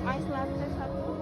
Ice latte satu.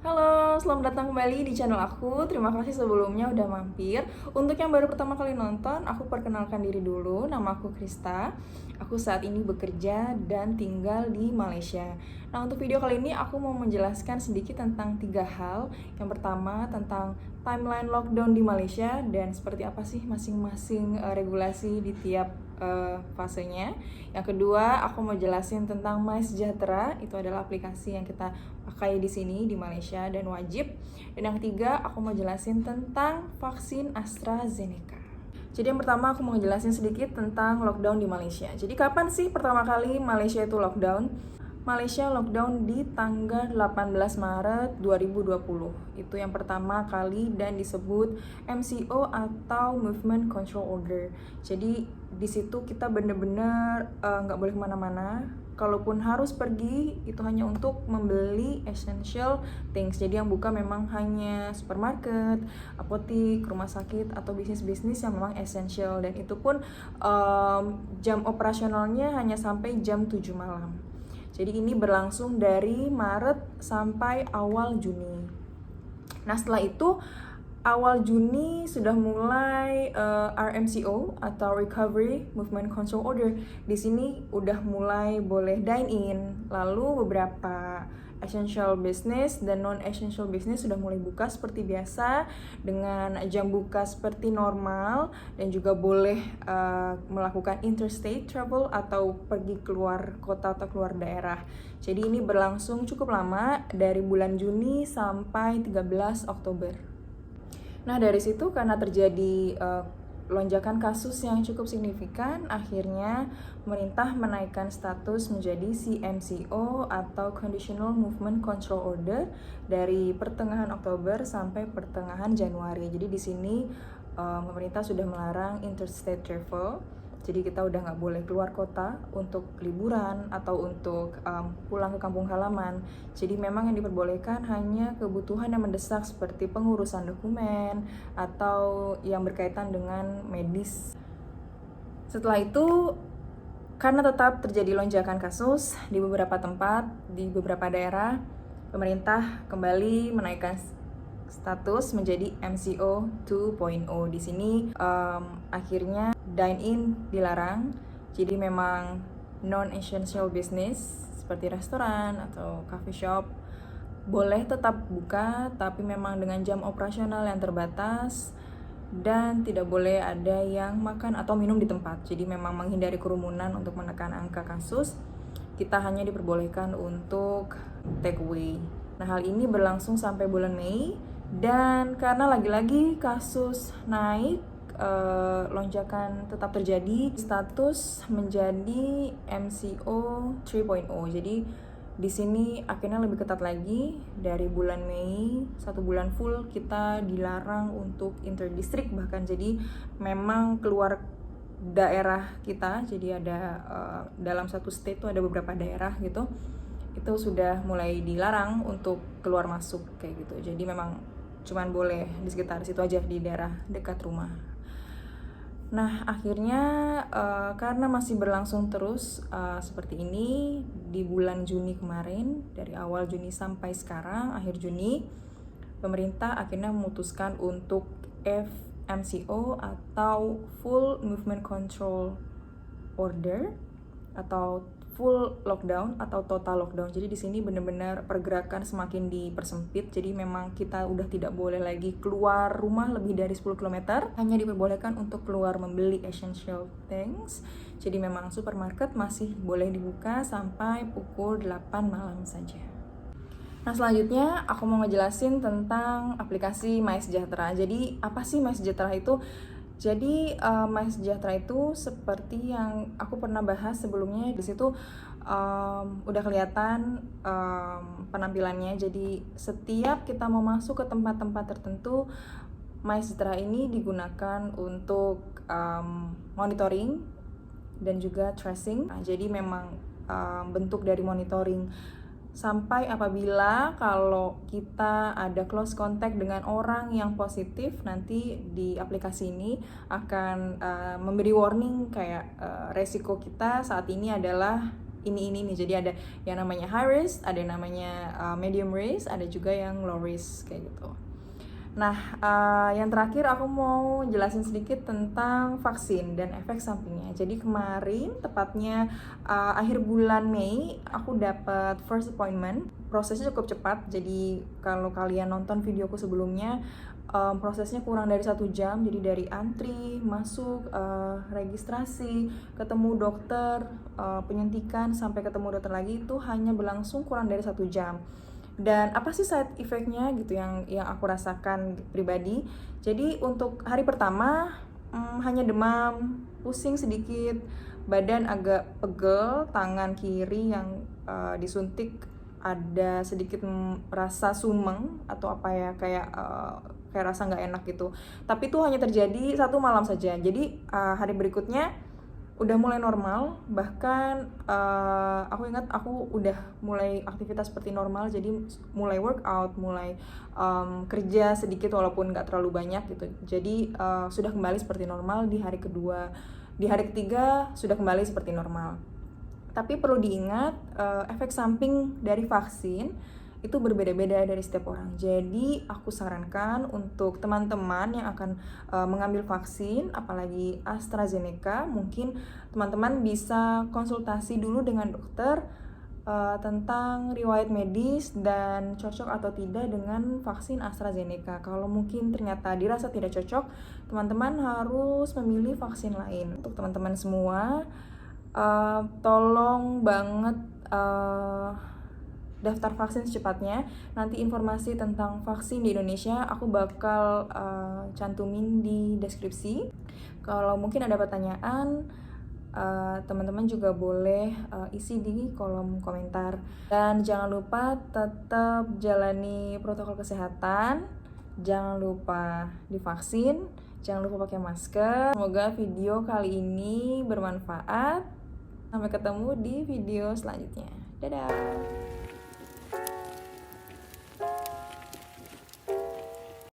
Halo, selamat datang kembali di channel aku. Terima kasih sebelumnya udah mampir. Untuk yang baru pertama kali nonton, aku perkenalkan diri dulu. Nama aku Krista. Aku saat ini bekerja dan tinggal di Malaysia. Nah, untuk video kali ini aku mau menjelaskan sedikit tentang 3 hal. Yang pertama tentang timeline lockdown di Malaysia dan seperti apa sih masing-masing regulasi di tiap fasenya. Yang kedua, aku mau jelasin tentang MySejahtera. Itu adalah aplikasi yang kita pakai di sini di Malaysia dan wajib. Dan yang ketiga, aku mau jelasin tentang vaksin AstraZeneca. Jadi yang pertama aku mau jelasin sedikit tentang lockdown di Malaysia. Jadi kapan sih pertama kali Malaysia itu lockdown? Malaysia lockdown di tanggal 18 Maret 2020. Itu yang pertama kali dan disebut MCO atau Movement Control Order. Jadi di situ kita bener-bener nggak boleh kemana-mana. Kalaupun harus pergi, itu hanya untuk membeli essential things. Jadi yang buka memang hanya supermarket, apotik, rumah sakit, atau bisnis-bisnis yang memang essential. Dan itu pun jam operasionalnya hanya sampai jam 7 malam. Jadi ini berlangsung dari Maret sampai awal Juni. Nah, setelah itu awal Juni sudah mulai RMCO atau Recovery Movement Control Order. Di sini udah mulai boleh dine in. Lalu beberapa essential business dan non-essential business sudah mulai buka seperti biasa dengan jam buka seperti normal dan juga boleh melakukan interstate travel atau pergi keluar kota atau keluar daerah. Jadi ini berlangsung cukup lama dari bulan Juni sampai 13 Oktober. Nah, dari situ karena terjadi lonjakan kasus yang cukup signifikan, akhirnya pemerintah menaikkan status menjadi CMCO atau Conditional Movement Control Order dari pertengahan Oktober sampai pertengahan Januari. Jadi di sini pemerintah sudah melarang interstate travel Jadi kita udah nggak boleh keluar kota untuk liburan atau untuk pulang ke kampung halaman. Jadi memang yang diperbolehkan hanya kebutuhan yang mendesak seperti pengurusan dokumen atau yang berkaitan dengan medis. Setelah itu, karena tetap terjadi lonjakan kasus di beberapa tempat, di beberapa daerah, pemerintah kembali menaikkan status menjadi MCO 2.0. Di sini akhirnya dine-in dilarang, jadi memang non-essential business seperti restoran atau coffee shop boleh tetap buka, tapi memang dengan jam operasional yang terbatas dan tidak boleh ada yang makan atau minum di tempat. Jadi memang menghindari kerumunan untuk menekan angka kasus. Kita hanya diperbolehkan untuk take away. Nah, hal ini berlangsung sampai bulan Mei, dan karena lagi-lagi kasus naik, lonjakan tetap terjadi, status menjadi MCO 3.0. Jadi di sini akhirnya lebih ketat lagi. Dari bulan Mei, 1 bulan full kita dilarang untuk interdistrik bahkan. Jadi memang keluar daerah kita, jadi ada dalam satu state itu ada beberapa daerah gitu, itu sudah mulai dilarang untuk keluar masuk kayak gitu. Jadi memang cuman boleh di sekitar situ aja, di daerah dekat rumah. Nah, akhirnya karena masih berlangsung terus seperti ini di bulan Juni kemarin, dari awal Juni sampai sekarang akhir Juni, pemerintah akhirnya memutuskan untuk FMCO atau Full Movement Control Order atau full lockdown atau total lockdown. Jadi di sini benar-benar pergerakan semakin dipersempit. Jadi memang kita udah tidak boleh lagi keluar rumah lebih dari 10 km. Hanya diperbolehkan untuk keluar membeli essential things. Jadi memang supermarket masih boleh dibuka sampai pukul 8 malam saja. Nah, selanjutnya aku mau ngejelasin tentang aplikasi MySejahtera. Jadi apa sih MySejahtera itu? Jadi MySejahtera itu seperti yang aku pernah bahas sebelumnya. Di situ udah kelihatan penampilannya. Jadi setiap kita mau masuk ke tempat-tempat tertentu, MySejahtera ini digunakan untuk monitoring dan juga tracing. Nah, jadi memang bentuk dari monitoring sampai apabila kalau kita ada close contact dengan orang yang positif, nanti di aplikasi ini akan memberi warning kayak resiko kita saat ini adalah ini nih. Jadi ada yang namanya high risk, ada yang namanya medium risk, ada juga yang low risk kayak gitu. Nah, yang terakhir aku mau jelasin sedikit tentang vaksin dan efek sampingnya. Jadi kemarin, tepatnya akhir bulan Mei, aku dapat first appointment. Prosesnya cukup cepat, jadi kalau kalian nonton videoku sebelumnya, prosesnya kurang dari 1 jam. Jadi dari antri, masuk, registrasi, ketemu dokter, penyuntikan, sampai ketemu dokter lagi, itu hanya berlangsung kurang dari 1 jam. Dan apa sih side effect-nya gitu yang aku rasakan pribadi. Jadi untuk hari pertama hanya demam, pusing sedikit, badan agak pegel, tangan kiri yang disuntik ada sedikit rasa sumeng atau apa ya, kayak rasa nggak enak gitu. Tapi itu hanya terjadi 1 malam saja. Jadi hari berikutnya udah mulai normal, bahkan aku ingat aku udah mulai aktivitas seperti normal. Jadi mulai workout, mulai kerja sedikit walaupun nggak terlalu banyak gitu. Jadi sudah kembali seperti normal di hari kedua. Di hari ketiga sudah kembali seperti normal. Tapi perlu diingat, efek samping dari vaksin itu berbeda-beda dari setiap orang. Jadi aku sarankan untuk teman-teman yang akan mengambil vaksin, apalagi AstraZeneca, mungkin teman-teman bisa konsultasi dulu dengan dokter tentang riwayat medis dan cocok atau tidak dengan vaksin AstraZeneca. Kalau mungkin ternyata dirasa tidak cocok, teman-teman harus memilih vaksin lain. Untuk teman-teman semua, tolong banget daftar vaksin secepatnya. Nanti informasi tentang vaksin di Indonesia aku bakal cantumin di deskripsi. Kalau mungkin ada pertanyaan, teman-teman juga boleh isi di kolom komentar. Dan jangan lupa tetap jalani protokol kesehatan, jangan lupa divaksin, Jangan lupa pakai masker. Semoga video kali ini bermanfaat. Sampai ketemu di video selanjutnya. Dadah.